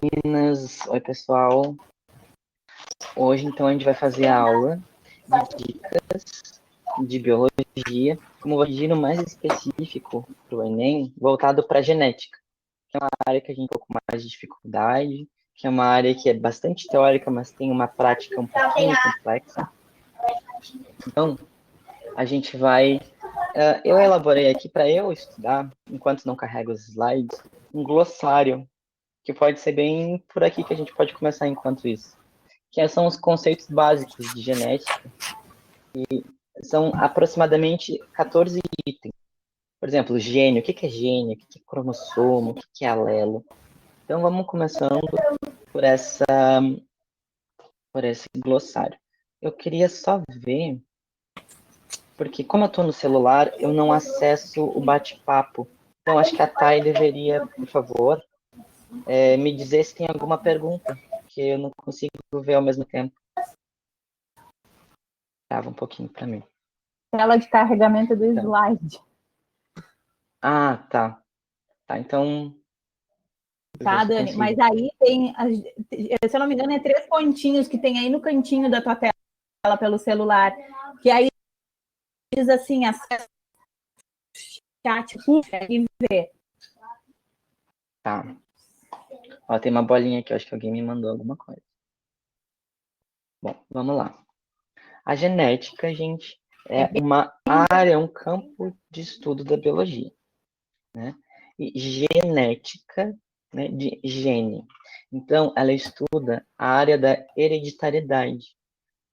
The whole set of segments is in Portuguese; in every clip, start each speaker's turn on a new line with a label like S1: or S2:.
S1: Meninas, oi pessoal. Hoje então a gente vai fazer a aula de dicas de biologia, como vou dizer no mais específico para o Enem, voltado para genética, que é uma área que a gente tem um pouco mais de dificuldade, que é uma área que é bastante teórica, mas tem uma prática um pouquinho complexa. Então, a gente vai. Eu elaborei aqui para eu estudar, enquanto não carrego os slides, um glossário, que pode ser bem por aqui que a gente pode começar enquanto isso. Que são os conceitos básicos de genética. São aproximadamente 14 itens. Por exemplo, gene, o que é gene, o que é cromossomo, o que é alelo. Então vamos começando por por esse glossário. Eu queria só ver, porque como eu estou no celular, eu não acesso o bate-papo. Então acho que a Thay deveria, por favor, me dizer se tem alguma pergunta, que eu não consigo ver ao mesmo tempo. Trava um pouquinho para mim.
S2: Tela de carregamento do
S1: Então.
S2: slide.
S1: Ah, tá. Tá, então.
S2: Tá, Dani?
S1: Consigo.
S2: Mas aí tem, se eu não me engano, é 3 pontinhos que tem aí no cantinho da tua tela pelo celular. Que aí diz assim, acessa o chat e vê.
S1: Tá. Ó, tem uma bolinha aqui, eu acho que alguém me mandou alguma coisa. Bom, vamos lá. A genética, gente, é uma área, um campo de estudo da biologia, né? E genética, né, de gene. Então, ela estuda a área da hereditariedade.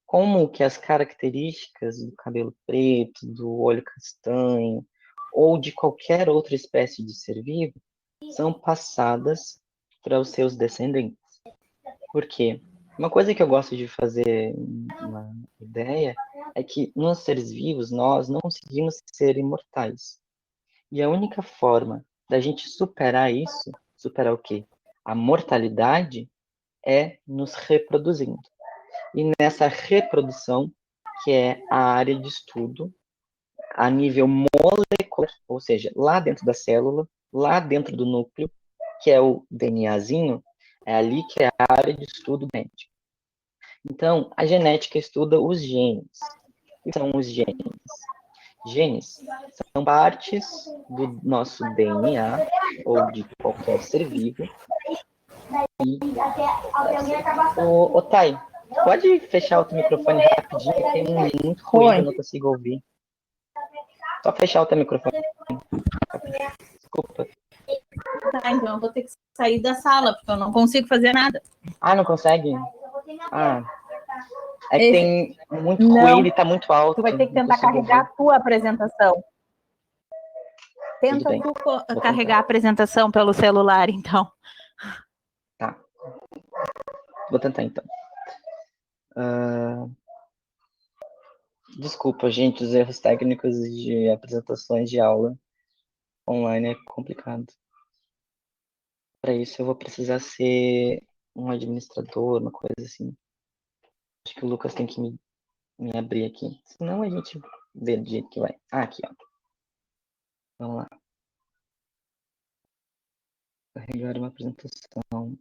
S1: Como que as características do cabelo preto, do olho castanho, ou de qualquer outra espécie de ser vivo, são passadas para os seus descendentes. Por quê? Uma coisa que eu gosto de fazer uma ideia é que nós seres vivos, nós não conseguimos ser imortais. E a única forma da gente superar isso, superar o quê? A mortalidade é nos reproduzindo. E nessa reprodução, que é a área de estudo a nível molecular, ou seja, lá dentro da célula, lá dentro do núcleo, que é o DNAzinho, é ali que é a área de estudo genético. Então, a genética estuda os genes. O que são os genes? Genes são partes do nosso DNA, ou de qualquer ser vivo. E, Thay, pode fechar o teu microfone rapidinho, que tem muito ruído, eu não consigo ouvir. Só fechar o teu microfone. Desculpa.
S2: Tá, então eu vou ter que sair da sala, porque eu não consigo fazer nada.
S1: Ah, não consegue? Ah, é que tem muito
S2: Não,
S1: ruído e tá muito alto.
S2: tu vai ter que
S1: Não
S2: tentar
S1: consigo
S2: carregar
S1: ouvir.
S2: a tua apresentação.
S1: Tudo
S2: Tenta
S1: bem.
S2: tu
S1: Vou
S2: carregar a
S1: tentar.
S2: apresentação pelo celular, então.
S1: Tá. Vou tentar então. Desculpa, gente, os erros técnicos de apresentações de aula online é complicado. Para isso eu vou precisar ser um administrador, uma coisa assim. Acho que o Lucas tem que me abrir aqui. Senão a gente vê do jeito que vai. Ah, aqui, ó. Vamos lá. Carregar uma apresentação.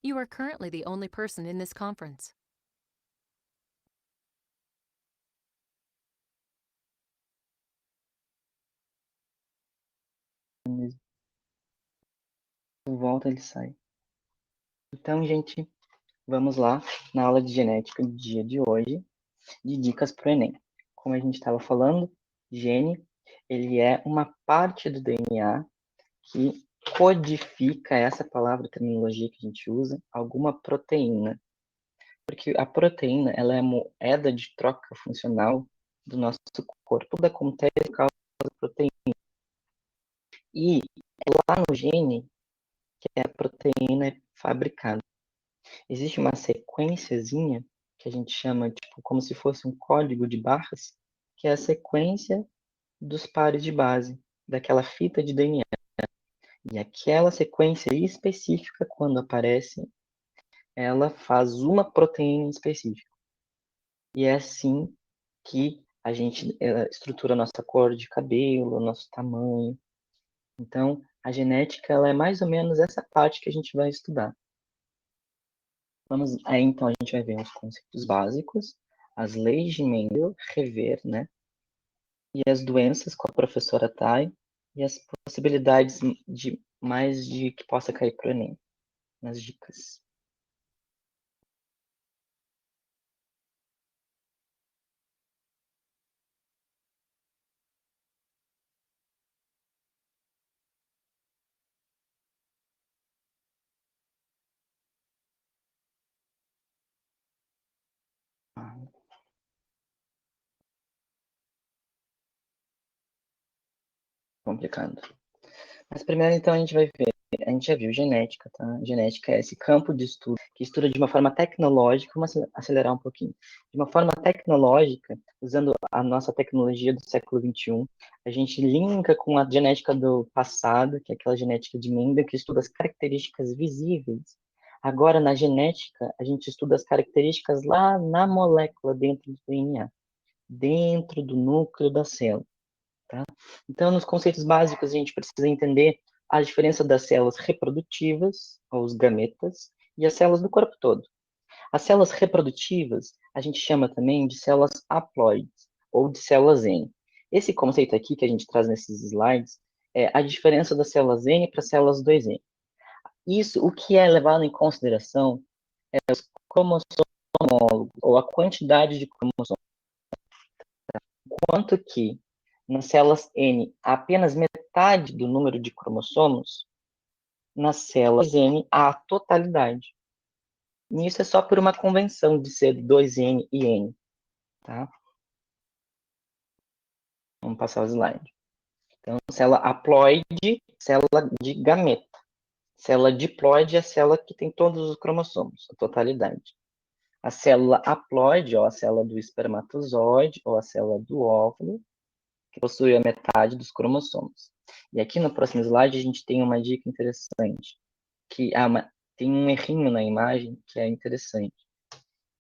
S3: You are currently the only person in this conference.
S1: volta, ele sai. Então, gente, vamos lá na aula de genética do dia de hoje, de dicas para o Enem. Como a gente estava falando, gene, ele é uma parte do DNA que codifica essa palavra, terminologia que a gente usa, alguma proteína. Porque a proteína, ela é a moeda de troca funcional do nosso corpo. Tudo acontece por causa da proteína. E lá no gene, que a proteína é fabricada. Existe uma sequenciazinha que a gente chama, tipo, como se fosse um código de barras, que é a sequência dos pares de base, daquela fita de DNA. E aquela sequência específica, quando aparece, ela faz uma proteína específica. E é assim que a gente estrutura a nossa cor de cabelo, nosso tamanho. Então, a genética, ela é mais ou menos essa parte que a gente vai estudar. Aí, então, a gente vai ver os conceitos básicos, as leis de Mendel, rever, né? E as doenças com a professora Thay, e as possibilidades de que possa cair para o Enem, nas dicas. Complicado. Mas primeiro, então, a gente vai ver, a gente já viu genética, tá? Genética é esse campo de estudo que estuda de uma forma tecnológica, vamos acelerar um pouquinho, de uma forma tecnológica, usando a nossa tecnologia do século XXI, a gente linka com a genética do passado, que é aquela genética de Mendel, que estuda as características visíveis. Agora, na genética, a gente estuda as características lá na molécula, dentro do DNA, dentro do núcleo da célula. Tá? Então, nos conceitos básicos, a gente precisa entender a diferença das células reprodutivas, ou os gametas, e as células do corpo todo. As células reprodutivas, a gente chama também de células haploides, ou de células N. Esse conceito aqui que a gente traz nesses slides é a diferença das células N para as células 2N. Isso, o que é levado em consideração é os cromossomos homólogos, ou a quantidade de cromossomos. Quanto que nas células N há apenas metade do número de cromossomos, nas células N há a totalidade. E isso é só por uma convenção de ser 2N e N. Tá? Vamos passar o slide. Então, célula haploide, célula de gameta. Célula diploide é a célula que tem todos os cromossomos, a totalidade. A célula haploide, ou a célula do espermatozoide, ou a célula do óvulo, que possui a metade dos cromossomos. E aqui no próximo slide a gente tem uma dica interessante, que tem um errinho na imagem que é interessante.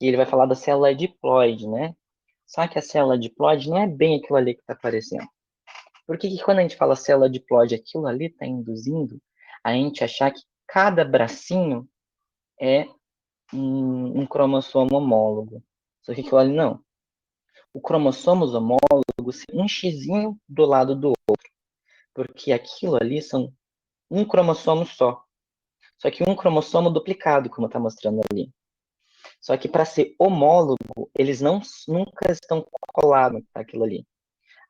S1: E ele vai falar da célula diploide, né? Só que a célula diploide não é bem aquilo ali que está aparecendo. Por que quando a gente fala célula diploide, aquilo ali está induzindo a gente achar que cada bracinho é um cromossomo homólogo. Só que aquilo ali não. O cromossomo homólogo é um xizinho do lado do outro. Porque aquilo ali são um cromossomo só. Só que um cromossomo duplicado, como está mostrando ali. Só que para ser homólogo, eles nunca estão colados naquilo ali.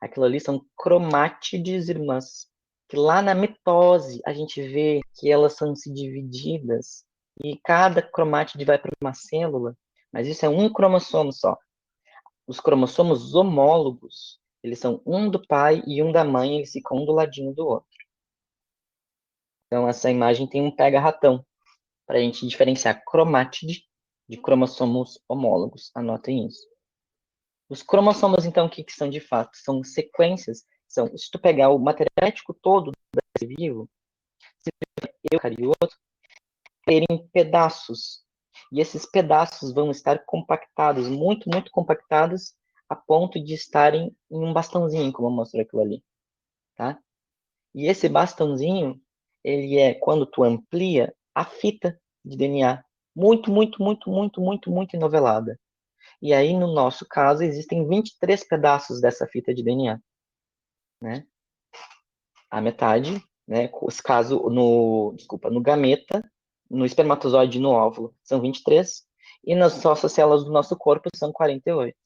S1: Aquilo ali são cromátides irmãs. Que lá na mitose a gente vê que elas são se divididas e cada cromátide vai para uma célula, mas isso é um cromossomo só. Os cromossomos homólogos, eles são um do pai e um da mãe, eles ficam um do ladinho do outro. Então, essa imagem tem um pega-ratão, para a gente diferenciar cromátide de cromossomos homólogos. Anotem isso. Os cromossomos, então, o que são de fato? São sequências. Se tu pegar o material genético todo do ser vivo, se eucarioto, terem pedaços. E esses pedaços vão estar compactados, muito, muito compactados, a ponto de estarem em um bastãozinho, como eu mostrei aquilo ali. Tá? E esse bastãozinho, ele é, quando tu amplia, a fita de DNA. Muito, muito, muito, muito, muito, muito enovelada. E aí, no nosso caso, existem 23 pedaços dessa fita de DNA. Né? A metade né? Os casos no gameta, no espermatozoide e no óvulo são 23, e nas nossas células do nosso corpo são 48.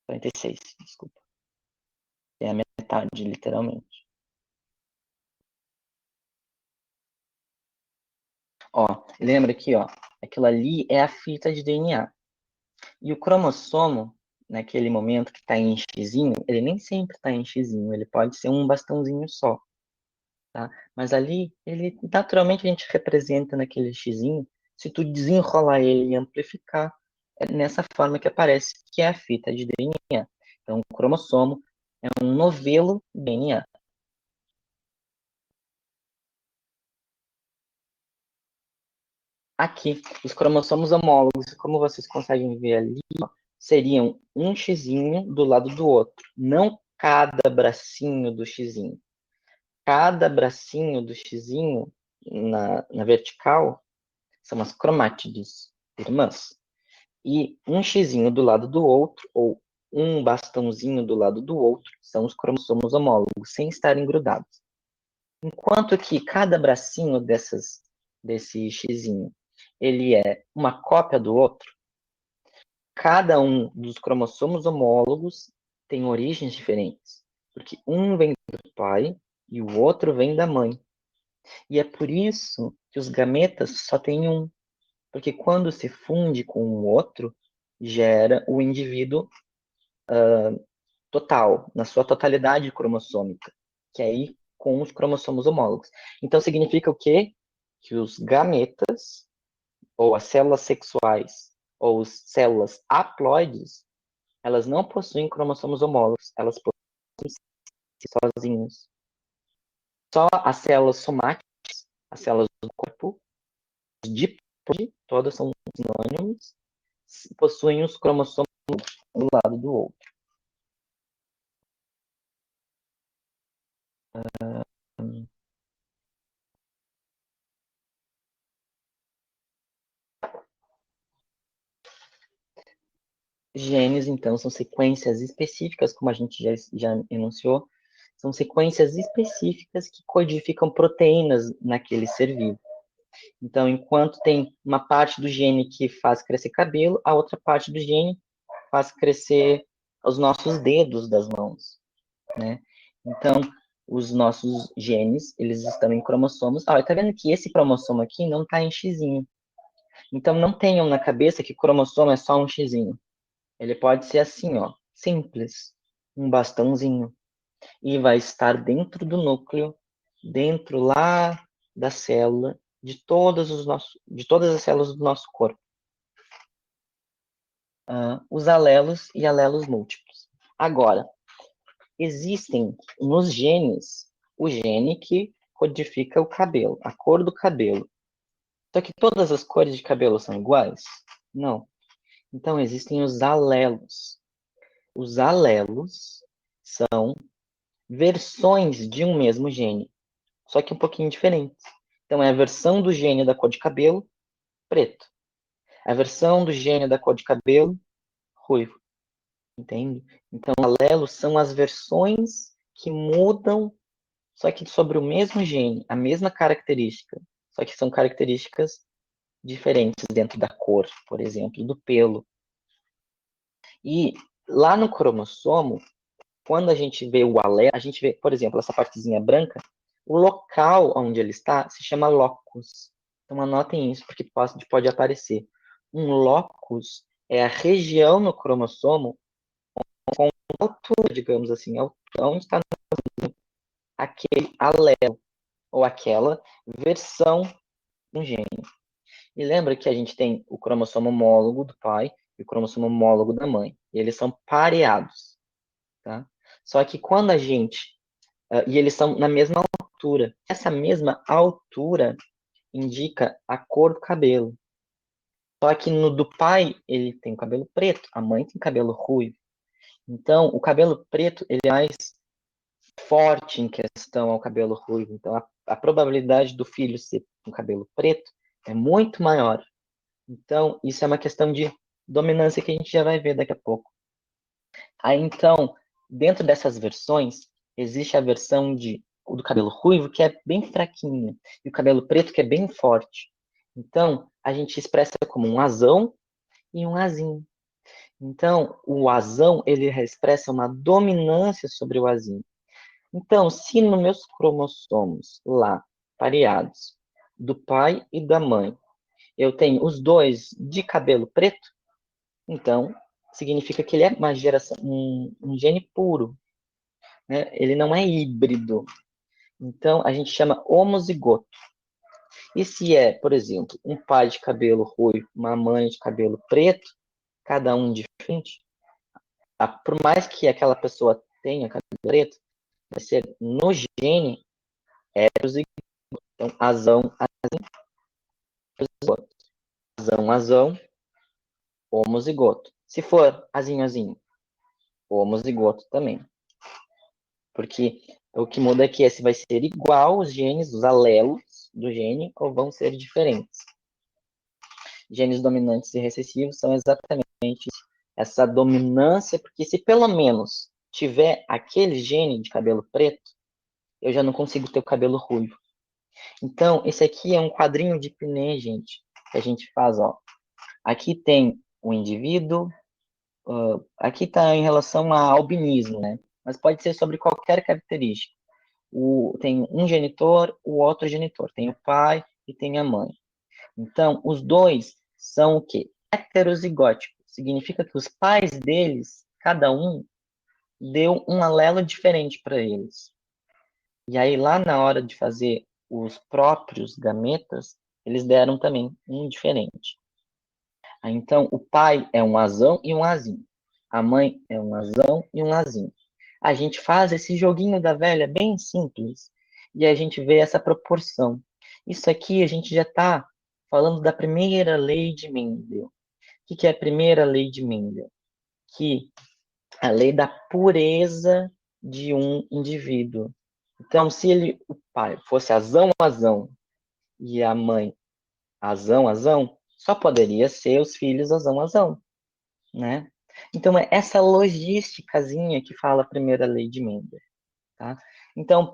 S1: 46, desculpa. É a metade, literalmente. Ó, lembra aqui, ó, aquilo ali é a fita de DNA. E o cromossomo, naquele momento que está em xizinho, ele nem sempre está em xizinho, ele pode ser um bastãozinho só, tá? Mas ali, ele naturalmente a gente representa naquele xizinho, se tu desenrolar ele e amplificar, é nessa forma que aparece, que é a fita de DNA. Então, o cromossomo é um novelo DNA. Aqui, os cromossomos homólogos, como vocês conseguem ver ali, ó, seriam um xizinho do lado do outro, não cada bracinho do xizinho. Cada bracinho do xizinho na vertical são as cromátides irmãs. E um xizinho do lado do outro, ou um bastãozinho do lado do outro, são os cromossomos homólogos, sem estarem grudados. Enquanto que cada bracinho desse xizinho, ele é uma cópia do outro, cada um dos cromossomos homólogos tem origens diferentes, porque um vem do pai e o outro vem da mãe. E é por isso que os gametas só têm um, porque quando se funde com o outro, gera o indivíduo total, na sua totalidade cromossômica, que é aí com os cromossomos homólogos. Então significa o quê? Que os gametas, ou as células sexuais, ou as células haploides, elas não possuem cromossomos homólogos, elas possuem sozinhos. Só as células somáticas, as células do corpo, os diploide, todas são sinônimos, possuem os cromossomos um do lado do outro. Genes, então, são sequências específicas, como a gente já enunciou, são sequências específicas que codificam proteínas naquele ser vivo. Então, enquanto tem uma parte do gene que faz crescer cabelo, a outra parte do gene faz crescer os nossos dedos das mãos, né? Então, os nossos genes, eles estão em cromossomos. Ah, tá vendo que esse cromossomo aqui não está em xizinho. Então, não tenham na cabeça que cromossomo é só um xizinho. Ele pode ser assim, ó, simples, um bastãozinho, e vai estar dentro do núcleo, dentro lá da célula, de todas as células do nosso corpo. Os alelos e alelos múltiplos. Agora, existem nos genes o gene que codifica o cabelo, a cor do cabelo. Só que todas as cores de cabelo são iguais? Não. Então existem os alelos. Os alelos são versões de um mesmo gene, só que um pouquinho diferentes. Então é a versão do gene da cor de cabelo preto, a versão do gene da cor de cabelo ruivo, entende? Então alelos são as versões que mudam, só que sobre o mesmo gene, a mesma característica, só que são características diferentes dentro da cor, por exemplo, do pelo. E lá no cromossomo, quando a gente vê o alelo, a gente vê, por exemplo, essa partezinha branca, o local onde ele está se chama locus. Então anotem isso, porque pode aparecer. Um locus é a região no cromossomo com altura, digamos assim, onde está aquele alelo, ou aquela versão do gene. E lembra que a gente tem o cromossomo homólogo do pai e o cromossomo homólogo da mãe. E eles são pareados, tá? Só que quando a gente... e eles são na mesma altura. Essa mesma altura indica a cor do cabelo. Só que no do pai, ele tem cabelo preto, a mãe tem cabelo ruivo. Então, o cabelo preto, ele é mais forte em questão ao cabelo ruivo. Então, a probabilidade do filho ser com cabelo preto é muito maior. Então, isso é uma questão de dominância que a gente já vai ver daqui a pouco. Aí, então, dentro dessas versões, existe a versão de o do cabelo ruivo, que é bem fraquinho, e o cabelo preto, que é bem forte. Então, a gente expressa como um azão e um azinho. Então, o azão, ele expressa uma dominância sobre o azinho. Então, se nos meus cromossomos lá, pareados, do pai e da mãe, eu tenho os dois de cabelo preto, então significa que ele é uma geração, um gene puro, né? Ele não é híbrido. Então, a gente chama homozigoto. E se é, por exemplo, um pai de cabelo ruivo, uma mãe de cabelo preto, cada um diferente, por mais que aquela pessoa tenha cabelo preto, vai ser no gene heterozigoto. Então, azão, azigoto. Azão, azão, homozigoto. Se for azinho, azinho, homozigoto também. Porque o que muda aqui é se vai ser igual os genes, os alelos do gene, ou vão ser diferentes. Genes dominantes e recessivos são exatamente essa dominância, porque se pelo menos tiver aquele gene de cabelo preto, eu já não consigo ter o cabelo ruivo. Então, esse aqui é um quadrinho de Pinel, gente, que a gente faz, ó. Aqui tem o indivíduo, aqui está em relação a albinismo, né? Mas pode ser sobre qualquer característica. Tem um genitor, o outro genitor. Tem o pai e tem a mãe. Então, os dois são o quê? Heterozigóticos. Significa que os pais deles, cada um, deu um alelo diferente para eles. E aí, lá na hora de fazer os próprios gametas, eles deram também um diferente. Então, o pai é um azão e um azinho. A mãe é um azão e um azinho. A gente faz esse joguinho da velha bem simples e a gente vê essa proporção. Isso aqui a gente já está falando da primeira lei de Mendel. O que é a primeira lei de Mendel? Que a lei da pureza de um indivíduo. Então, se o pai fosse azão, azão e a mãe azão, azão, só poderia ser os filhos azão, azão, né? Então, é essa logísticazinha que fala a primeira lei de Mendel, tá? Então,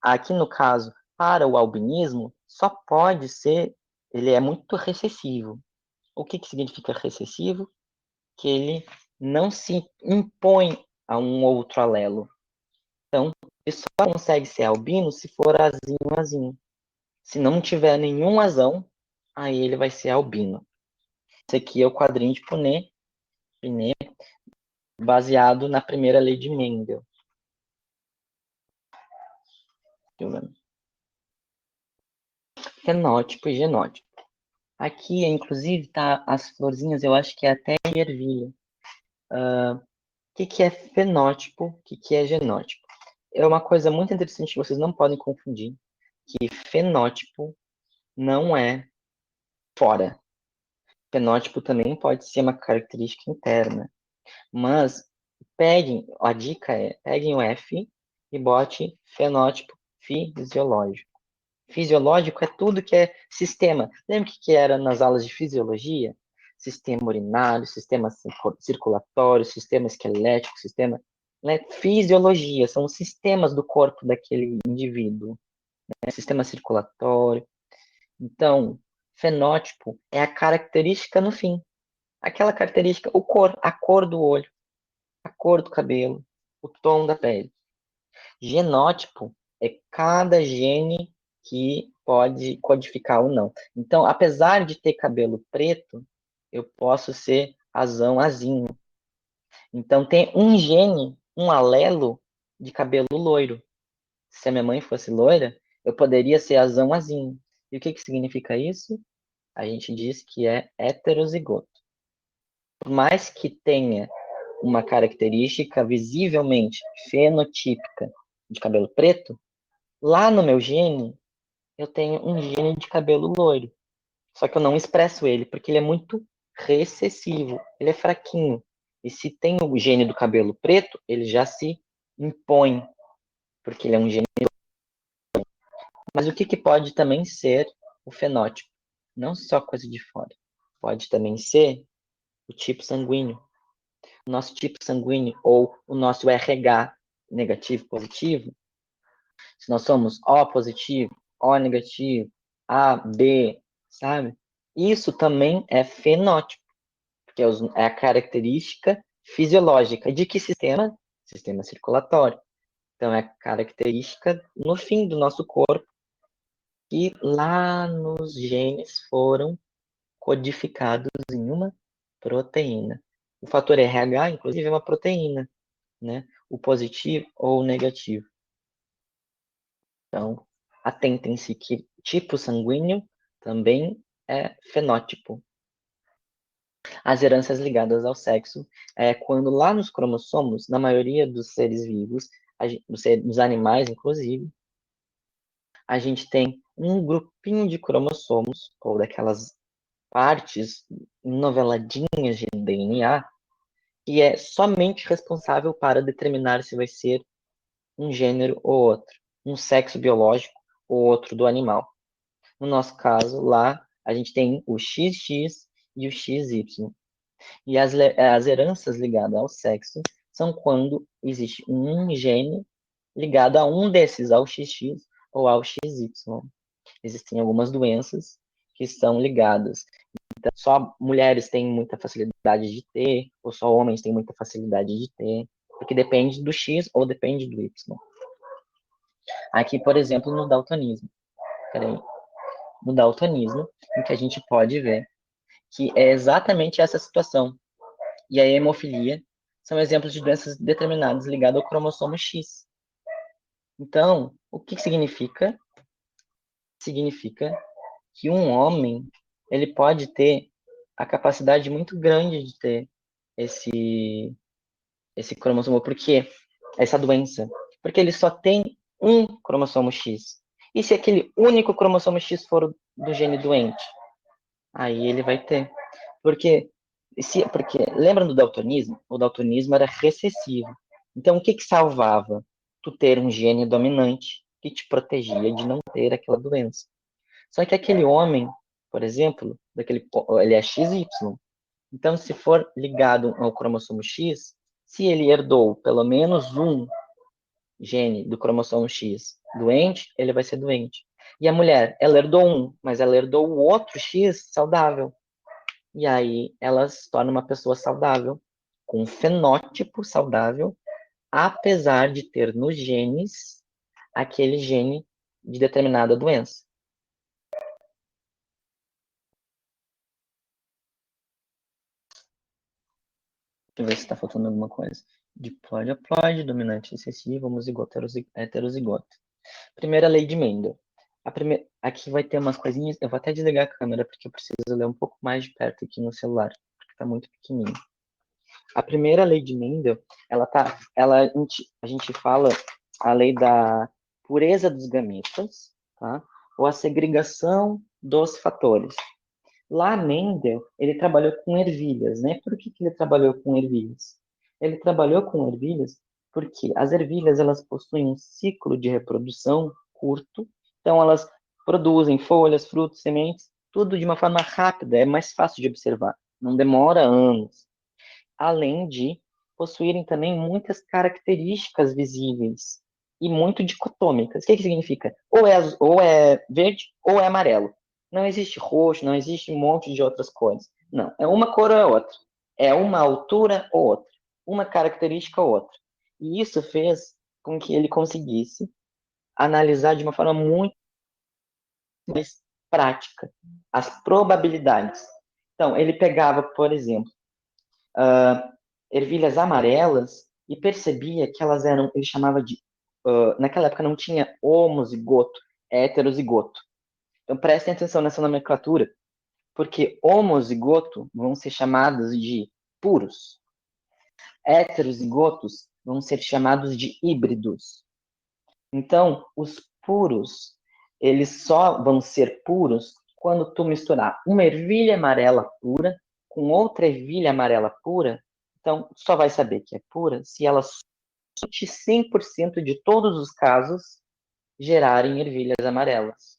S1: aqui no caso, para o albinismo, só pode ser, ele é muito recessivo. O que significa recessivo? Que ele não se impõe a um outro alelo. Então, ele só consegue ser albino se for azinho, azinho. Se não tiver nenhum azão, aí ele vai ser albino. Esse aqui é o quadrinho de Pinel, baseado na primeira lei de Mendel. Fenótipo e genótipo. Aqui, inclusive, tá as florzinhas, eu acho que é até ervilha. O que é fenótipo? O que é genótipo? É uma coisa muito interessante que vocês não podem confundir, que fenótipo não é fora. Fenótipo também pode ser uma característica interna. Mas a dica é, peguem o F e bote fenótipo fisiológico. Fisiológico é tudo que é sistema. Lembra o que era nas aulas de fisiologia? Sistema urinário, sistema circulatório, sistema esquelético, sistema... Né? Fisiologia, são os sistemas do corpo daquele indivíduo. Né? Sistema circulatório. Então, fenótipo é a característica no fim. Aquela característica, a cor do olho, a cor do cabelo, o tom da pele. Genótipo é cada gene que pode codificar ou não. Então, apesar de ter cabelo preto, eu posso ser azão, azinho. Então, tem um gene, um alelo de cabelo loiro. Se a minha mãe fosse loira, eu poderia ser azão, azinho. E o que significa isso? A gente diz que é heterozigoto. Por mais que tenha uma característica visivelmente fenotípica de cabelo preto, lá no meu gene, eu tenho um gene de cabelo loiro. Só que eu não expresso ele, porque ele é muito recessivo, ele é fraquinho. E se tem o gene do cabelo preto, ele já se impõe, porque ele é um gene. Mas o que pode também ser o fenótipo? Não só coisa de fora. Pode também ser o tipo sanguíneo. O nosso tipo sanguíneo ou o nosso RH negativo, positivo, Se nós somos O positivo, O negativo, A, B, sabe? Isso também é fenótipo, porque é a característica fisiológica de que sistema? Sistema circulatório. Então, é a característica no fim do nosso corpo que lá nos genes foram codificados em uma proteína. O fator RH, inclusive, é uma proteína, né? O positivo ou o negativo. Então, atentem-se que tipo sanguíneo também é fenótipo. As heranças ligadas ao sexo é quando lá nos cromossomos, na maioria dos seres vivos, dos animais inclusive, a gente tem um grupinho de cromossomos, ou daquelas partes noveladinhas de DNA, que é somente responsável para determinar se vai ser um gênero ou outro, um sexo biológico ou outro do animal. No nosso caso, lá, a gente tem o XX e o XY. E as heranças ligadas ao sexo são quando existe um gene ligado a um desses, ao XX ou ao XY. Existem algumas doenças que são ligadas. Então, só mulheres têm muita facilidade de ter, ou só homens têm muita facilidade de ter, porque depende do X ou depende do Y. Aqui, por exemplo, no daltonismo. Peraí. No daltonismo, em que a gente pode ver que é exatamente essa situação. E a hemofilia são exemplos de doenças determinadas ligadas ao cromossomo X. Então, o que significa? Significa que um homem ele pode ter a capacidade muito grande de ter esse cromossomo, porque essa doença, porque ele só tem um cromossomo X. E se aquele único cromossomo X for do gene doente, aí ele vai ter. Porque lembra do daltonismo? O daltonismo era recessivo. Então, o que salvava? Tu ter um gene dominante que te protegia de não ter aquela doença. Só que aquele homem, por exemplo, ele é XY. Então, se for ligado ao cromossomo X, se ele herdou pelo menos um gene do cromossomo X doente, ele vai ser doente. E a mulher, ela herdou um, mas ela herdou o outro X saudável. E aí ela se torna uma pessoa saudável, com um fenótipo saudável, apesar de ter nos genes aquele gene de determinada doença. Deixa eu ver se está faltando alguma coisa. Diploide, haploide, dominante recessivo, homozigoto, heterozigoto. Primeira lei de Mendel. Aqui vai ter umas coisinhas. Eu vou até desligar a câmera porque eu preciso ler um pouco mais de perto aqui no celular, porque está muito pequenininho. A primeira lei de Mendel, a gente fala a lei da pureza dos gametas, tá? Ou a segregação dos fatores. Lá Mendel, ele trabalhou com ervilhas, né? Por que ele trabalhou com ervilhas? Ele trabalhou com ervilhas porque as ervilhas, elas possuem um ciclo de reprodução curto, então elas produzem folhas, frutos, sementes, tudo de uma forma rápida, é mais fácil de observar, não demora anos. Além de possuírem também muitas características visíveis e muito dicotômicas. O que significa? Ou é verde ou é amarelo. Não existe roxo, não existe um monte de outras cores. Não, é uma cor ou é outra. É uma altura ou outra. Uma característica ou outra. E isso fez com que ele conseguisse analisar de uma forma muito mais prática as probabilidades. Então, ele pegava, por exemplo, ervilhas amarelas e percebia que elas eram, ele chamava de, naquela época não tinha homozigoto, heterozigoto. Então prestem atenção nessa nomenclatura, porque homozigoto vão ser chamados de puros, heterozigotos vão ser chamados de híbridos. Então, os puros, eles só vão ser puros quando tu misturar uma ervilha amarela pura com outra ervilha amarela pura. Então, só vai saber que é pura se ela, 100% de todos os casos, gerarem ervilhas amarelas.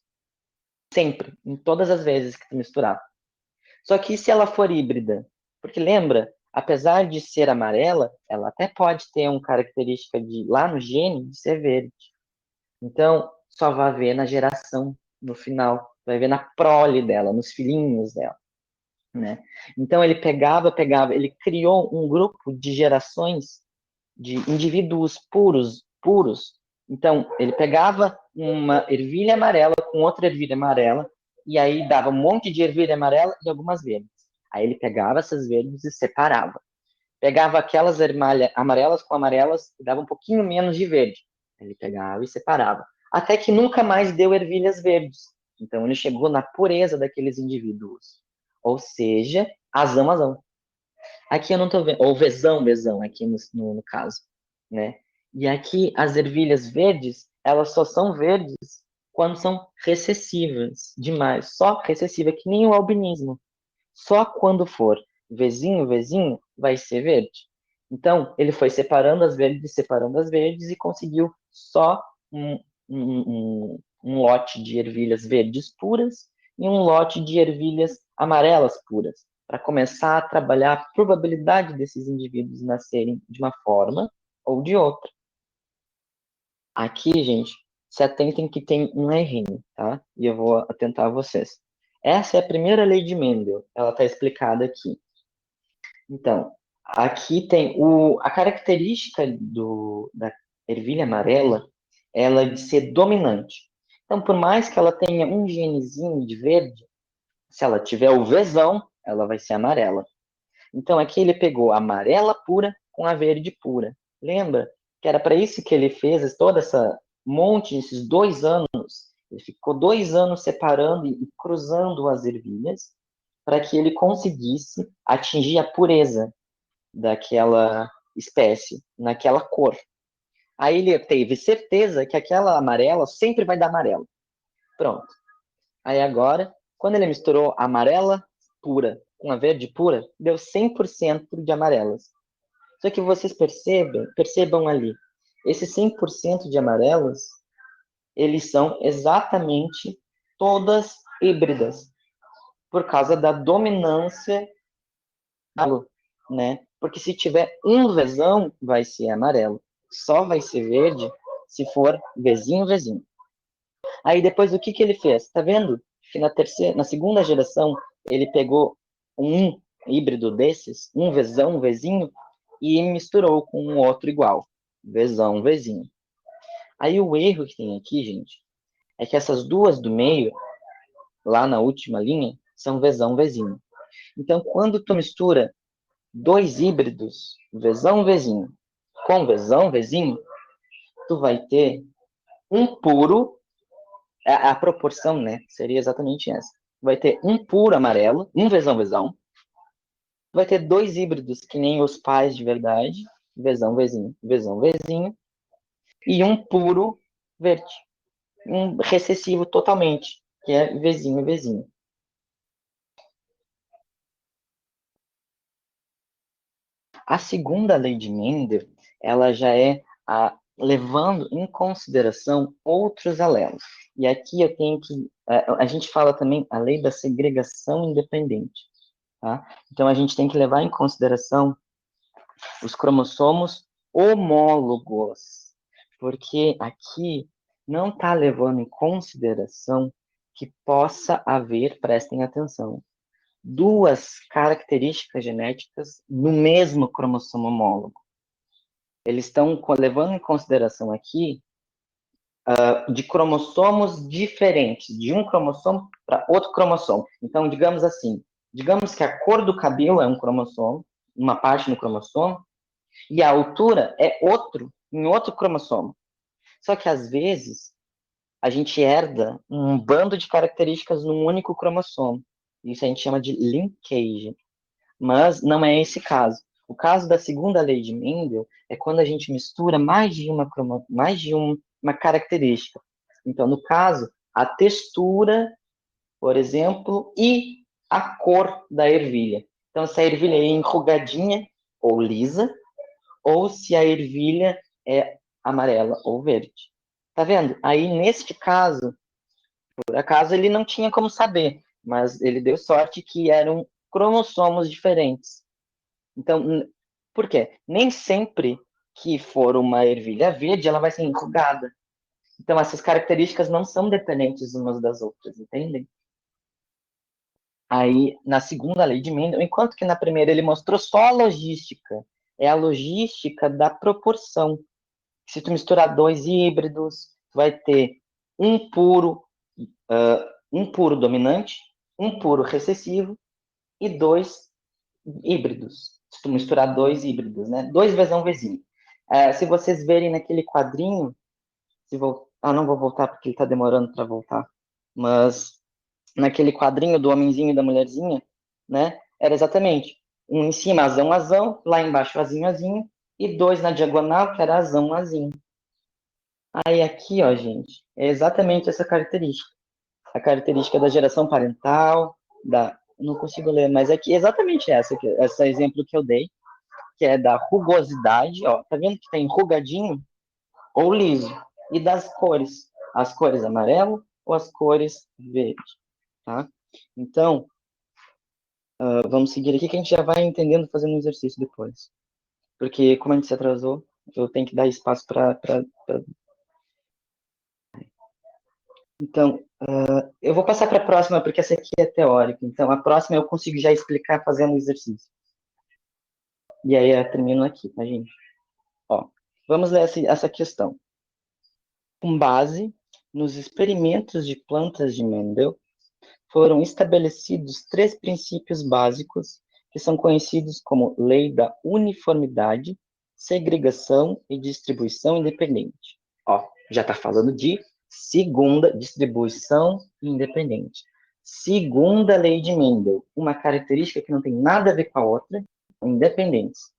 S1: Sempre, em todas as vezes que tu misturar. Só que se ela for híbrida, porque lembra, apesar de ser amarela, ela até pode ter uma característica de, lá no gene, de ser verde. Então, só vai ver na geração, no final. Vai ver na prole dela, nos filhinhos dela, né? Então, ele pegava, ele criou um grupo de gerações de indivíduos puros. Então, ele pegava uma ervilha amarela com outra ervilha amarela, e aí dava um monte de ervilha amarela e algumas verdes. Aí ele pegava essas verdes e separava. Pegava aquelas amarelas com amarelas e dava um pouquinho menos de verde. Ele pegava e separava. Até que nunca mais deu ervilhas verdes. Então ele chegou na pureza daqueles indivíduos. Ou seja, azão. Aqui eu não estou vendo, ou vezão, aqui no caso, né? E aqui as ervilhas verdes, elas só são verdes quando são recessivas demais. Só recessiva, que nem o albinismo. Só quando for vezinho, vai ser verde. Então, ele foi separando as verdes e conseguiu só um lote de ervilhas verdes puras e um lote de ervilhas amarelas puras, para começar a trabalhar a probabilidade desses indivíduos nascerem de uma forma ou de outra. Aqui, gente, se atentem que tem um errinho, tá? E eu vou atentar a vocês. Essa é a primeira lei de Mendel, ela está explicada aqui. Então, aqui tem a característica da ervilha amarela, ela é de ser dominante. Então, por mais que ela tenha um genezinho de verde, se ela tiver o Vzão, ela vai ser amarela. Então, aqui ele pegou a amarela pura com a verde pura. Lembra que era para isso que ele fez toda essa monte, esses 2 anos. Ele ficou 2 anos separando e cruzando as ervilhas para que ele conseguisse atingir a pureza daquela espécie, naquela cor. Aí ele teve certeza que aquela amarela sempre vai dar amarelo. Pronto. Aí agora, quando ele misturou a amarela pura com a verde pura, deu 100% de amarelas. Só que vocês percebam ali, esses 100% de amarelas, eles são exatamente todas híbridas, por causa da dominância, né? Porque se tiver um vezão, vai ser amarelo. Só vai ser verde se for vezinho. Aí depois o que ele fez? Tá vendo? Que na segunda geração, ele pegou um híbrido desses, um vezinho, e misturou com um outro igual. Vezinho. Aí o erro que tem aqui, gente, é que essas duas do meio, lá na última linha, são vezinho. Então, quando tu mistura 2 híbridos, vezinho, com vezinho, tu vai ter um puro, a proporção, né, seria exatamente essa. Vai ter um puro amarelo, um vezão. Vai ter 2 híbridos, que nem os pais de verdade, vezinho, e um puro verde. Um recessivo totalmente, que é vezinho. A segunda lei de Mendel, ela já é levando em consideração outros alelos. E aqui eu tenho que... A gente fala também a lei da segregação independente. Tá? Então, a gente tem que levar em consideração os cromossomos homólogos, porque aqui não está levando em consideração que possa haver, prestem atenção, 2 características genéticas no mesmo cromossomo homólogo. Eles estão levando em consideração aqui de cromossomos diferentes, de um cromossomo para outro cromossomo. Então, digamos que a cor do cabelo é um cromossomo, uma parte no cromossomo, e a altura é em outro cromossomo. Só que, às vezes, a gente herda um bando de características num único cromossomo. Isso a gente chama de linkage. Mas não é esse caso. O caso da segunda lei de Mendel é quando a gente mistura mais de uma característica. Então, no caso, a textura, por exemplo, e a cor da ervilha. Então, se a ervilha é enrugadinha ou lisa, ou se a ervilha é amarela ou verde. Tá vendo? Aí, neste caso, por acaso, ele não tinha como saber, mas ele deu sorte que eram cromossomos diferentes. Então, por quê? Nem sempre que for uma ervilha verde, ela vai ser enrugada. Então, essas características não são dependentes umas das outras, entendem? Aí, na segunda lei de Mendel, enquanto que na primeira ele mostrou só a logística, é a logística da proporção. Se tu misturar dois híbridos, tu vai ter um puro, um puro dominante, um puro recessivo e dois híbridos. Se tu misturar dois híbridos, né? 2 vezes um vizinho. Se vocês verem naquele quadrinho, não vou voltar porque ele está demorando para voltar, mas naquele quadrinho do homenzinho e da mulherzinha, né? Era exatamente um em cima, azão, azão, lá embaixo, azinho, azinho, e 2 na diagonal, que era azão, azinho. Aí aqui, ó, gente, é exatamente essa característica. A característica da geração parental, não consigo ler, mas é que exatamente esse exemplo que eu dei, que é da rugosidade, ó, tá vendo que tem enrugadinho ou liso? E das cores, as cores amarelo ou as cores verde, tá? Então, vamos seguir aqui que a gente já vai entendendo fazendo um exercício depois. Porque como a gente se atrasou, eu tenho que dar espaço para. Então, eu vou passar para a próxima, porque essa aqui é teórica. Então, a próxima eu consigo já explicar fazendo o exercício. E aí eu termino aqui, tá, gente? Ó, vamos ler essa questão. Com base nos experimentos de plantas de Mendel, foram estabelecidos 3 princípios básicos que são conhecidos como lei da uniformidade, segregação e distribuição independente. Ó, já está falando de segunda distribuição independente. Segunda lei de Mendel, uma característica que não tem nada a ver com a outra, independentes.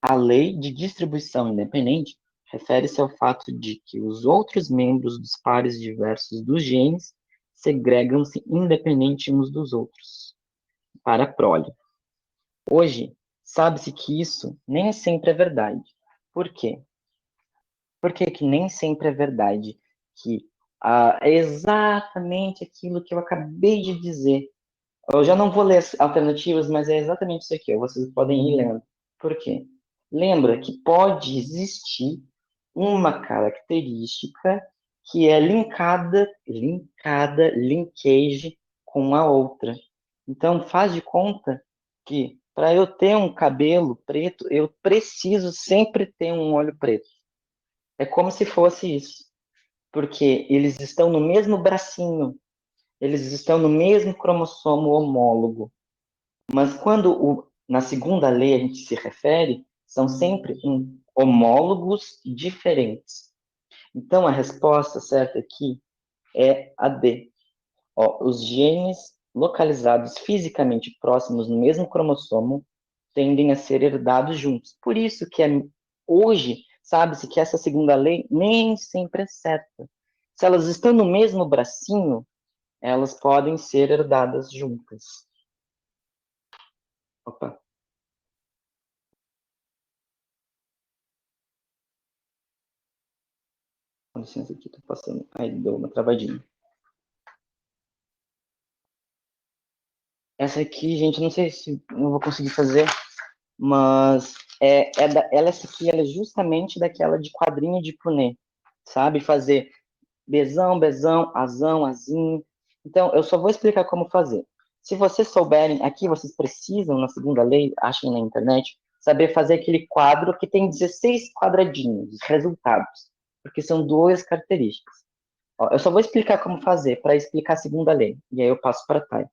S1: A lei de distribuição independente refere-se ao fato de que os outros membros dos pares diversos dos genes segregam-se independente uns dos outros para a prole. Hoje, sabe-se que isso nem sempre é verdade. Por quê? Por que nem sempre é verdade? Que é exatamente aquilo que eu acabei de dizer. Eu já não vou ler as alternativas, mas é exatamente isso aqui. Vocês podem ir lendo. Por quê? Lembra que pode existir uma característica que é linkage com a outra. Então, faz de conta que para eu ter um cabelo preto, eu preciso sempre ter um olho preto. É como se fosse isso, porque eles estão no mesmo bracinho, eles estão no mesmo cromossomo homólogo. Mas quando na segunda lei a gente se refere, são sempre homólogos diferentes. Então, a resposta certa aqui é a D. Ó, os genes localizados fisicamente próximos no mesmo cromossomo tendem a ser herdados juntos. Por isso que hoje sabe-se que essa segunda lei nem sempre é certa. Se elas estão no mesmo bracinho, elas podem ser herdadas juntas. Opa. Com licença aqui, tô passando. Aí deu uma travadinha. Essa aqui, gente, não sei se eu vou conseguir fazer, mas essa aqui ela é justamente daquela de quadrinho de Punet, sabe? Fazer bezão, bezão, azão, azinho. Então, eu só vou explicar como fazer. Se vocês souberem, aqui vocês precisam, na segunda lei, achem na internet, saber fazer aquele quadro que tem 16 quadradinhos, resultados, porque são 2 características. Ó, eu só vou explicar como fazer para explicar a segunda lei, e aí eu passo para a Thay.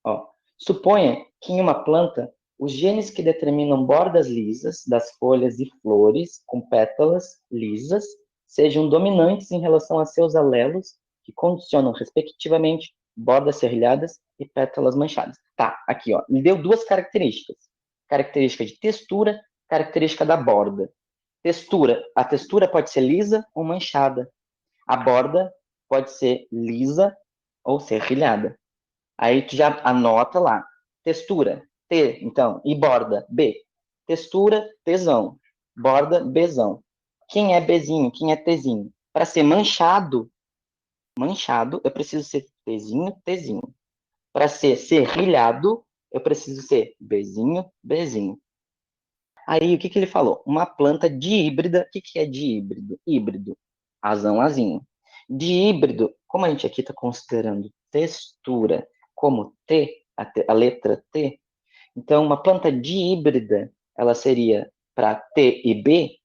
S1: Ó, suponha que em uma planta, os genes que determinam bordas lisas das folhas e flores com pétalas lisas sejam dominantes em relação a seus alelos, que condicionam, respectivamente, bordas serrilhadas e pétalas manchadas. Tá, aqui, ó, me deu 2 características. Característica de textura, característica da borda. Textura, a textura pode ser lisa ou manchada. A borda pode ser lisa ou serrilhada. Aí tu já anota lá. Textura, T, então, e borda, B. Textura, Tzão. Borda, Bzão. Quem é Bzinho? Quem é Tzinho? Para ser manchado, eu preciso ser Tzinho, Tzinho. Para ser serrilhado, eu preciso ser Bzinho, Bzinho. Aí, o que ele falou? Uma planta dihíbrida. O que é dihíbrido? Híbrido. Azão, azinho. De híbrido, como a gente aqui está considerando textura como T, a letra T, então uma planta dihíbrida, ela seria para T e B,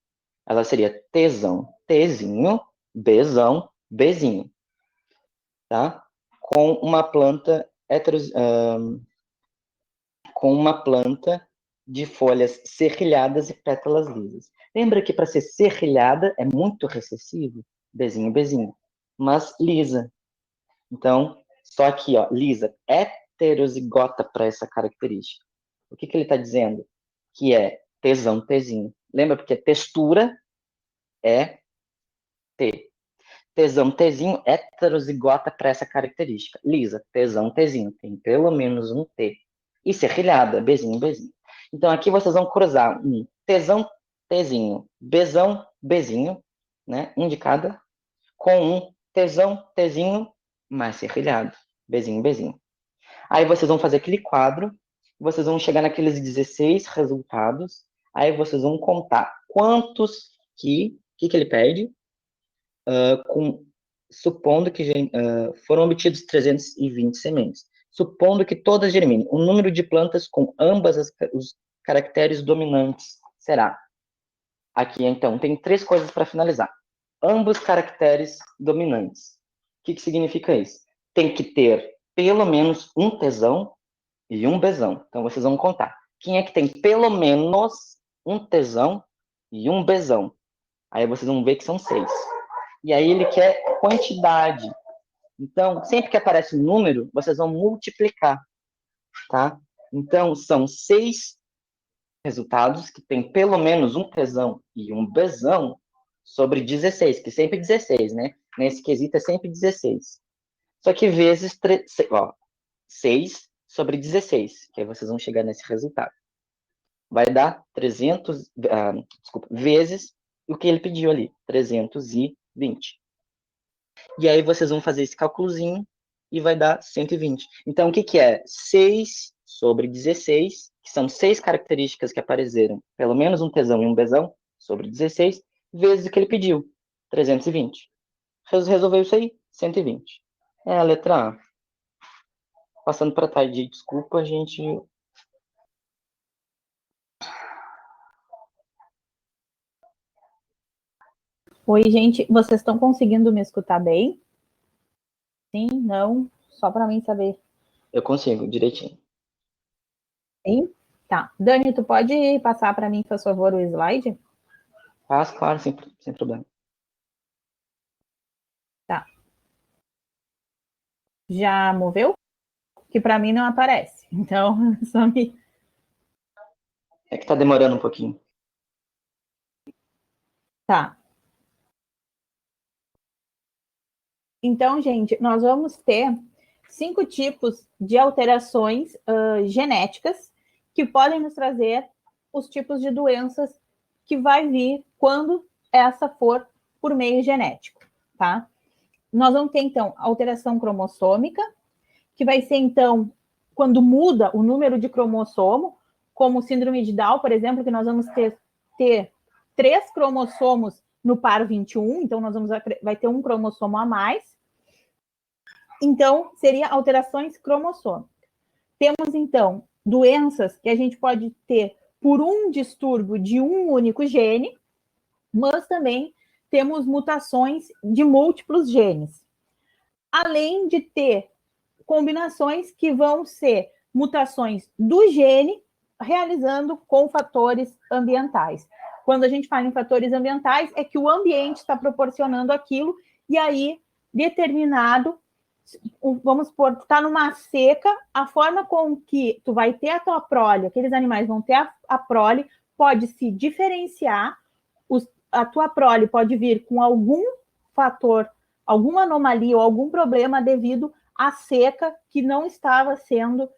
S1: ela seria Tzão, Tzinho, Bzão, Bzinho, tá? Com uma planta com uma planta de folhas serrilhadas e pétalas lisas. Lembra que para ser serrilhada é muito recessivo, Bzinho, Bzinho, mas lisa. Então, só aqui, ó, lisa, heterozigota para essa característica. O que ele está dizendo? Que é Tzão, Tzinho. Lembra? Porque textura é T. Tzão, Tzinho, heterozigota para essa característica. Lisa, Tzão, Tzinho. Tem pelo menos um T. E serrilhada, Bzinho, Bzinho. Então, aqui vocês vão cruzar um Tzão, Tzinho, Bzão, Bzinho, né? Um de cada, com um Tzão, Tzinho, mais serrilhado, Bzinho, Bzinho. Aí vocês vão fazer aquele quadro, vocês vão chegar naqueles 16 resultados, aí vocês vão contar quantos que ele pede, supondo que foram obtidos 320 sementes, supondo que todas germinem. O número de plantas com ambas os caracteres dominantes será. Aqui, então, tem 3 coisas para finalizar. Ambos caracteres dominantes. O que significa isso? Tem que ter pelo menos um Tzão e um Bzão. Então, vocês vão contar. Quem é que tem pelo menos um Tzão e um Bzão? Aí vocês vão ver que são 6. E aí ele quer quantidade. Então, sempre que aparece um número, vocês vão multiplicar, tá? Então, são 6 resultados que tem pelo menos um Tzão e um Bzão sobre 16, que sempre 16, né? Nesse quesito é sempre 16. Só que vezes 6 sobre 16, que aí vocês vão chegar nesse resultado. Vai dar 300, vezes o que ele pediu ali, 320. E aí vocês vão fazer esse cálculozinho e vai dar 120. Então, o que é? 6 sobre 16, que são 6 características que apareceram, pelo menos um Tzão e um Bzão, sobre 16, vezes o que ele pediu, 320. Resolveu isso aí? 120. É a letra A. Passando para trás de desculpa, gente.
S2: Oi, gente, vocês estão conseguindo me escutar bem? Sim, não? Só para mim saber.
S1: Eu consigo, direitinho.
S2: Sim? Tá. Dani, tu pode passar para mim, por favor, o slide?
S1: Faço, claro, sem problema.
S2: Tá. Já moveu? Que para mim não aparece. Então, só me...
S1: É que tá demorando um pouquinho.
S2: Tá. Então, gente, nós vamos ter 5 tipos de alterações genéticas que podem nos trazer os tipos de doenças que vai vir quando essa for por meio genético, tá? Nós vamos ter, então, alteração cromossômica, que vai ser, então, quando muda o número de cromossomo, como síndrome de Down, por exemplo, que nós vamos ter 3 cromossomos no par 21, então vai ter um cromossomo a mais. Então, seria alterações cromossômicas. Temos, então, doenças que a gente pode ter por um distúrbio de um único gene, mas também temos mutações de múltiplos genes. Além de ter combinações que vão ser mutações do gene realizando com fatores ambientais. Quando a gente fala em fatores ambientais, é que o ambiente está proporcionando aquilo, e aí, determinado, vamos supor, tu tá numa seca, a forma com que tu vai ter a tua prole, aqueles animais vão ter a prole, pode se diferenciar, a tua prole pode vir com algum fator, alguma anomalia ou algum problema devido à seca que não estava sendo,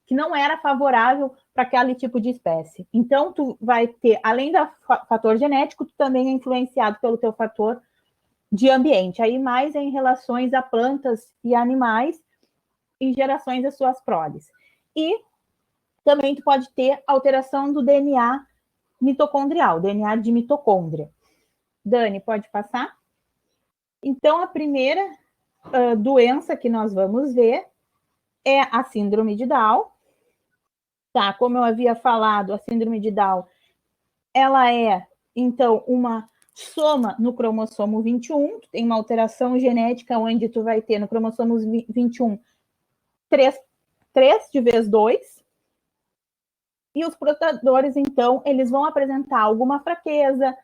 S2: que não era favorável para aquele tipo de espécie. Então, tu vai ter, além do fator genético, tu também é influenciado pelo teu fator de ambiente, aí mais em relações a plantas e animais em gerações das suas proles. E também tu pode ter alteração do DNA mitocondrial, DNA de mitocôndria. Dani, pode passar? Então, a primeira doença que nós vamos ver é a síndrome de Down. Tá, como eu havia falado, a síndrome de Down, ela é, então, uma soma no cromossomo 21, tem uma alteração genética onde tu vai ter no cromossomo 21 3 de vez 2, e os portadores, então, eles vão apresentar alguma fraqueza,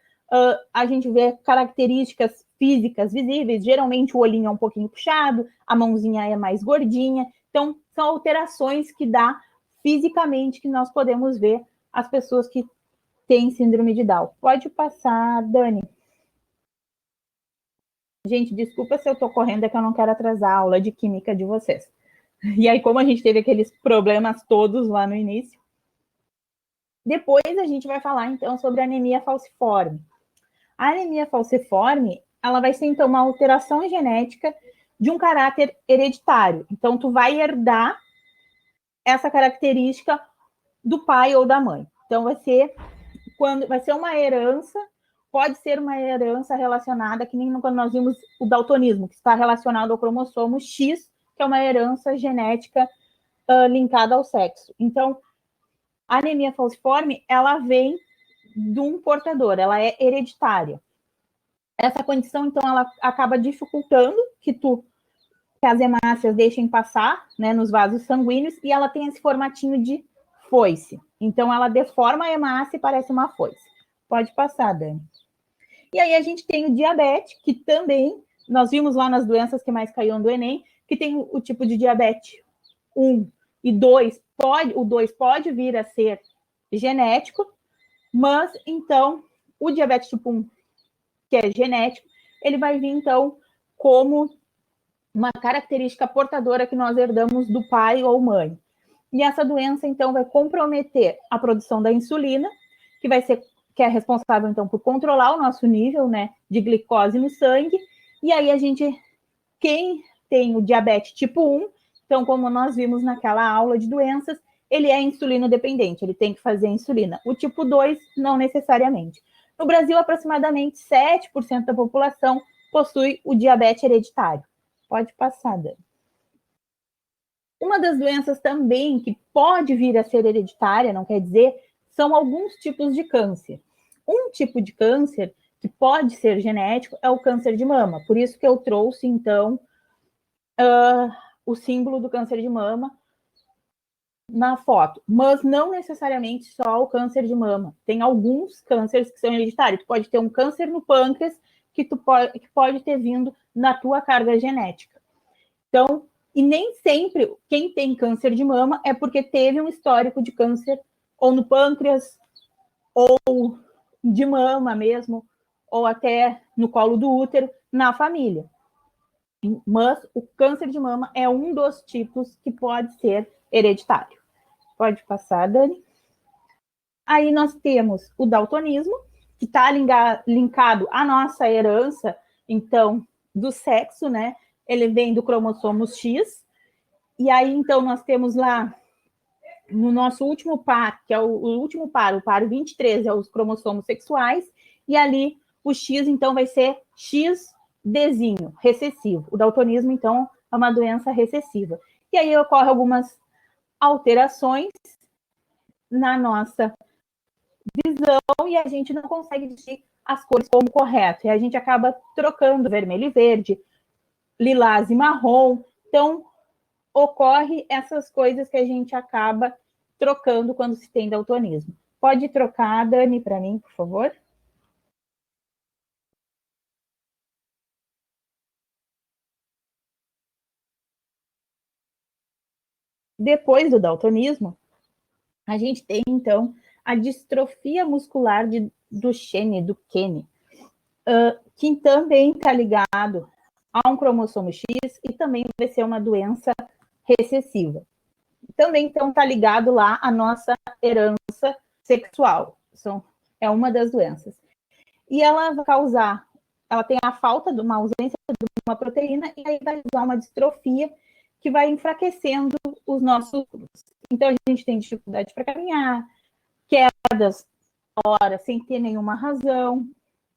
S2: a gente vê características físicas visíveis, geralmente o olhinho é um pouquinho puxado, a mãozinha é mais gordinha, então são alterações que dá fisicamente que nós podemos ver as pessoas que têm síndrome de Down. Pode passar, Dani. Gente, desculpa se eu tô correndo, é que eu não quero atrasar a aula de química de vocês. E aí, como a gente teve aqueles problemas todos lá no início, depois a gente vai falar, então, sobre a anemia falciforme. A anemia falciforme, ela vai ser, então, uma alteração genética de um caráter hereditário. Então, tu vai herdar essa característica do pai ou da mãe. Então, vai ser uma herança, pode ser uma herança relacionada, que nem quando nós vimos o daltonismo, que está relacionado ao cromossomo X, que é uma herança genética linkada ao sexo. Então, a anemia falciforme, ela vem de um portador, ela é hereditária. Essa condição, então, ela acaba dificultando que as hemácias deixem passar, né, nos vasos sanguíneos, e ela tem esse formatinho de foice. Então, ela deforma a hemácia e parece uma foice. Pode passar, Dani. E aí, a gente tem o diabetes, que também, nós vimos lá nas doenças que mais caíam do Enem, que tem o tipo de diabetes 1 e 2, o 2 pode vir a ser genético, mas, então, o diabetes tipo 1, que é genético, ele vai vir, então, como uma característica portadora que nós herdamos do pai ou mãe. E essa doença, então, vai comprometer a produção da insulina, que é responsável, então, por controlar o nosso nível, né, de glicose no sangue. E aí, quem tem o diabetes tipo 1, então, como nós vimos naquela aula de doenças, ele é insulino dependente, ele tem que fazer insulina. O tipo 2, não necessariamente. No Brasil, aproximadamente 7% da população possui o diabetes hereditário. Pode passar, Dani. Uma das doenças também que pode vir a ser hereditária, não quer dizer, são alguns tipos de câncer. Um tipo de câncer que pode ser genético é o câncer de mama. Por isso que eu trouxe, então, o símbolo do câncer de mama na foto. Mas não necessariamente só o câncer de mama. Tem alguns cânceres que são hereditários. Tu pode ter um câncer no pâncreas que pode ter vindo na tua carga genética. Então, e nem sempre quem tem câncer de mama é porque teve um histórico de câncer ou no pâncreas, ou de mama mesmo, ou até no colo do útero, na família. Mas o câncer de mama é um dos tipos que pode ser hereditário. Pode passar, Dani. Aí nós temos o daltonismo, que está linkado à nossa herança, então, do sexo, né? Ele vem do cromossomo X. E aí, então, nós temos lá, no nosso último par, que é o último par, o par 23, é os cromossomos sexuais, e ali o X, então, vai ser XDzinho, recessivo. O daltonismo, então, é uma doença recessiva. E aí ocorrem algumas alterações na nossa visão e a gente não consegue distinguir as cores como correto. E a gente acaba trocando vermelho e verde, lilás e marrom. Então, ocorre essas coisas que a gente acaba trocando quando se tem daltonismo. Pode trocar, Dani, para mim, por favor? Depois do daltonismo, a gente tem, então, a distrofia muscular do Duchenne, do Kenny, que também está ligado a um cromossomo X e também vai ser uma doença recessiva. Também, então, está ligado lá à nossa herança sexual. É uma das doenças. E ela vai causar, ela tem a falta de uma ausência de uma proteína e aí vai causar uma distrofia que vai enfraquecendo os nossos músculos. Então, a gente tem dificuldade para caminhar, quedas hora sem ter nenhuma razão,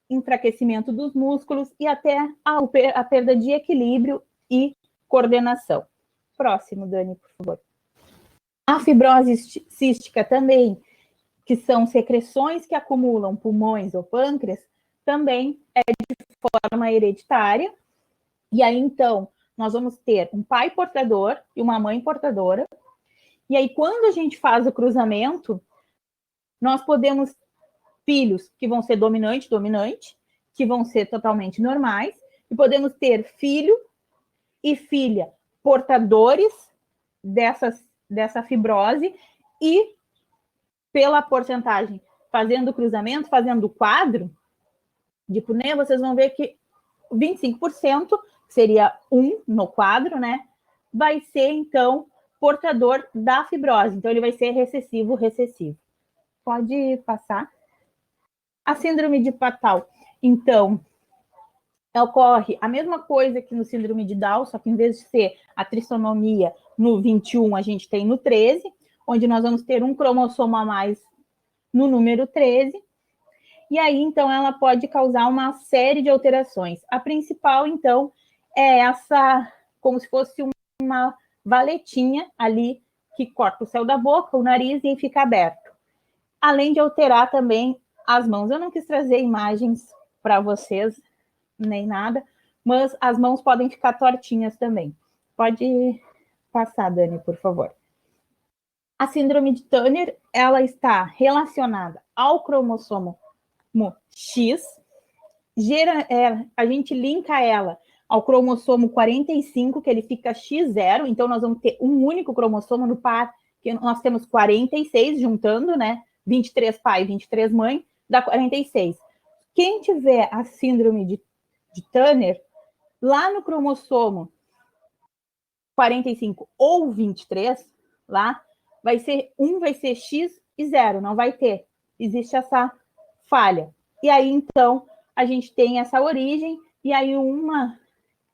S2: enfraquecimento dos músculos e até a perda de equilíbrio e coordenação. Próximo, Dani, por favor. A fibrose cística também, que são secreções que acumulam pulmões ou pâncreas, também é de forma hereditária. E aí, então, nós vamos ter um pai portador e uma mãe portadora. E aí, quando a gente faz o cruzamento, nós podemos filhos que vão ser dominante, que vão ser totalmente normais, e podemos ter filho e filha portadores dessa fibrose, e pela porcentagem, fazendo o cruzamento, fazendo o quadro de Punnett, vocês vão ver que 25%, seria 1 no quadro, né? Vai ser, então, portador da fibrose. Então, ele vai ser recessivo. Pode passar. A síndrome de Patau, então, ocorre a mesma coisa que no síndrome de Down, só que em vez de ser a trissonomia no 21, a gente tem no 13, onde nós vamos ter um cromossomo a mais no número 13. E aí, então, ela pode causar uma série de alterações. A principal, então, é essa, como se fosse uma valetinha ali, que corta o céu da boca, o nariz, e fica aberto. Além de alterar também as mãos. Eu não quis trazer imagens para vocês, nem nada, mas as mãos podem ficar tortinhas também. Pode passar, Dani, por favor. A síndrome de Turner, ela está relacionada ao cromossomo X, a gente linka ela ao cromossomo 45, que ele fica X0, então nós vamos ter um único cromossomo no par, que nós temos 46, juntando, né? 23 pai e 23 mãe, dá 46. Quem tiver a síndrome de Turner, lá no cromossomo 45 ou 23, lá, vai ser X e 0, não vai ter. Existe essa falha. E aí, então, a gente tem essa origem, e aí uma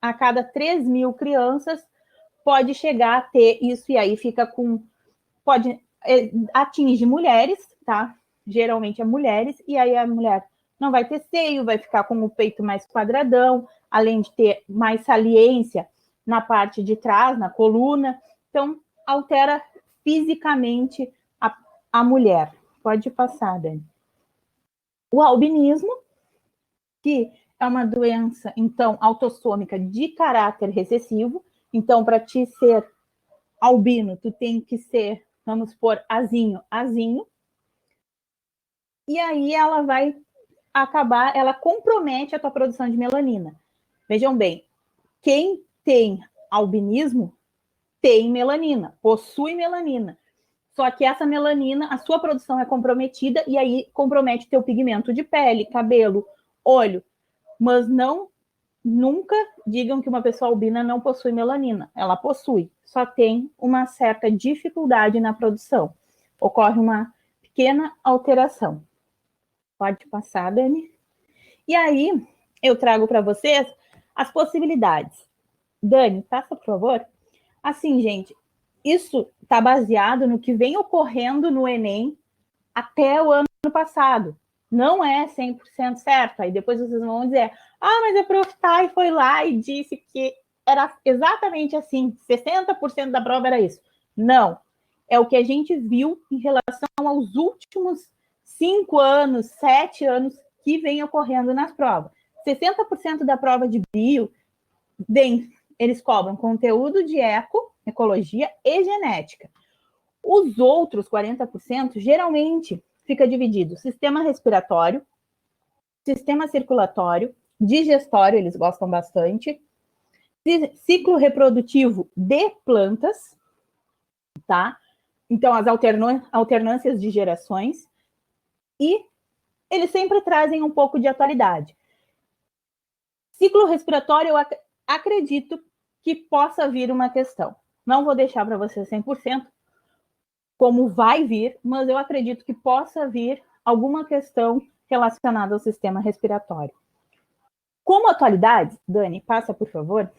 S2: a cada 3.000 crianças pode chegar a ter isso, e aí fica com... atinge mulheres, tá? Geralmente é mulheres, e aí a mulher não vai ter seio, vai ficar com o peito mais quadradão, além de ter mais saliência na parte de trás, na coluna. Então, altera fisicamente a mulher. Pode passar, Dani. O albinismo, que é uma doença, então, autossômica de caráter recessivo. Então, para ti ser albino, tu tem que ser, vamos supor, azinho. E aí ela vai acabar, ela compromete a tua produção de melanina. Vejam bem, quem tem albinismo tem melanina, possui melanina. Só que essa melanina, a sua produção é comprometida, e aí compromete teu pigmento de pele, cabelo, olho. Mas nunca digam que uma pessoa albina não possui melanina. Ela possui, só tem uma certa dificuldade na produção. Ocorre uma pequena alteração. Pode passar, Dani. E aí, eu trago para vocês as possibilidades. Dani, passa, por favor. Assim, gente, isso está baseado no que vem ocorrendo no Enem até o ano passado. Não é 100% certo. Aí depois vocês vão dizer, mas a Prof. Thay foi lá e disse que era exatamente assim, 60% da prova era isso. Não. É o que a gente viu em relação aos últimos 5 anos, 7 anos que vem ocorrendo nas provas. 60% da prova de bio, eles cobram conteúdo de ecologia e genética. Os outros 40%, geralmente, fica dividido sistema respiratório, sistema circulatório, digestório, eles gostam bastante, ciclo reprodutivo de plantas, tá? Então, as alternâncias de gerações, e eles sempre trazem um pouco de atualidade. Ciclo respiratório, eu acredito que possa vir uma questão. Não vou deixar para você 100% como vai vir, mas eu acredito que possa vir alguma questão relacionada ao sistema respiratório. Como atualidade, Dani, passa, por favor.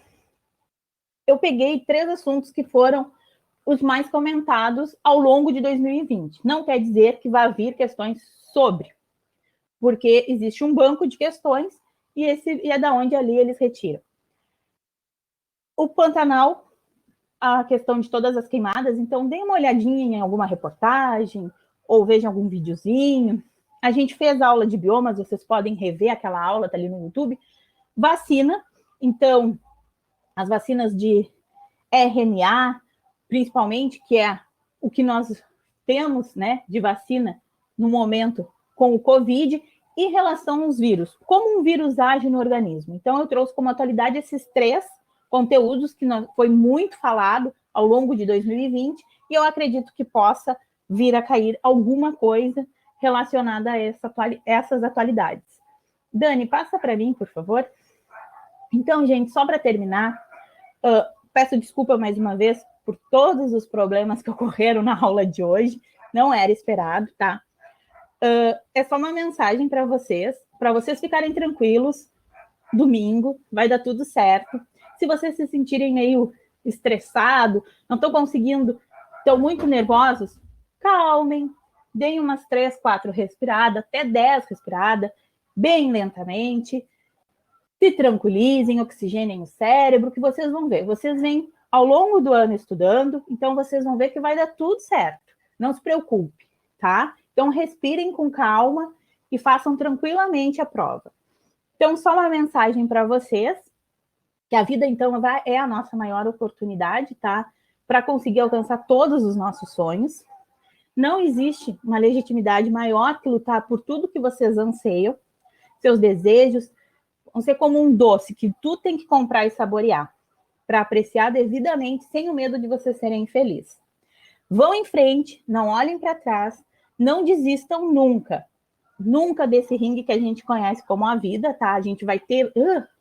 S2: Eu peguei 3 assuntos que foram os mais comentados ao longo de 2020. Não quer dizer que vai vir questões sobre, porque existe um banco de questões e é da onde ali eles retiram. O Pantanal, a questão de todas as queimadas, então dê uma olhadinha em alguma reportagem ou veja algum videozinho. A gente fez aula de biomas, vocês podem rever aquela aula, tá ali no YouTube. Vacina, então, as vacinas de RNA, principalmente, que é o que nós temos, né, de vacina no momento com o Covid, e em relação aos vírus, como um vírus age no organismo. Então, eu trouxe como atualidade esses 3 conteúdos que foi muito falado ao longo de 2020, e eu acredito que possa vir a cair alguma coisa relacionada a essas atualidades. Dani, passa para mim, por favor. Então, gente, só para terminar, peço desculpa mais uma vez por todos os problemas que ocorreram na aula de hoje, não era esperado, tá? É só uma mensagem para vocês ficarem tranquilos. Domingo vai dar tudo certo. Se vocês se sentirem meio estressados, não estão conseguindo, estão muito nervosos, calmem, deem umas 3, 4 respiradas, até 10 respiradas, bem lentamente, se tranquilizem, oxigenem o cérebro, que vocês vão ver. Vocês vêm ao longo do ano estudando, então vocês vão ver que vai dar tudo certo. Não se preocupe, tá? Então respirem com calma e façam tranquilamente a prova. Então, só uma mensagem para vocês, que a vida, então, é a nossa maior oportunidade, tá? Para conseguir alcançar todos os nossos sonhos. Não existe uma legitimidade maior que lutar por tudo que vocês anseiam, seus desejos, vão ser como um doce que tu tem que comprar e saborear, para apreciar devidamente, sem o medo de vocês serem infelizes. Vão em frente, não olhem para trás, não desistam nunca. Nunca desse ringue que a gente conhece como a vida, tá? A gente vai ter,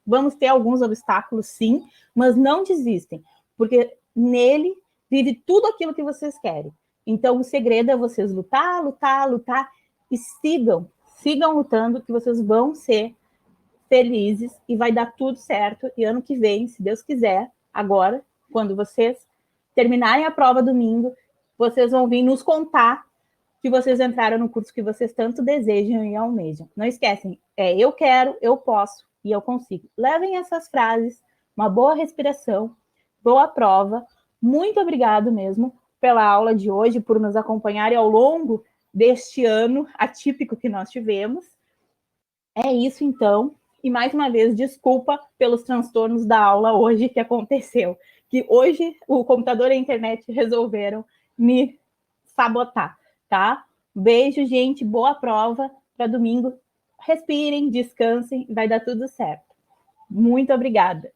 S2: vamos ter alguns obstáculos, sim, mas não desistem, porque nele vive tudo aquilo que vocês querem. Então, o segredo é vocês lutar, lutar, lutar e sigam lutando, que vocês vão ser felizes e vai dar tudo certo. E ano que vem, se Deus quiser, agora, quando vocês terminarem a prova domingo, vocês vão vir nos contar que vocês entraram no curso que vocês tanto desejam e almejam. Não esquecem, eu quero, eu posso e eu consigo. Levem essas frases, uma boa respiração, boa prova. Muito obrigado mesmo pela aula de hoje, por nos acompanharem ao longo deste ano atípico que nós tivemos. É isso, então. E mais uma vez, desculpa pelos transtornos da aula hoje que aconteceu. Que hoje o computador e a internet resolveram me sabotar. Tá? Beijo, gente. Boa prova para domingo. Respirem, descansem, vai dar tudo certo. Muito obrigada.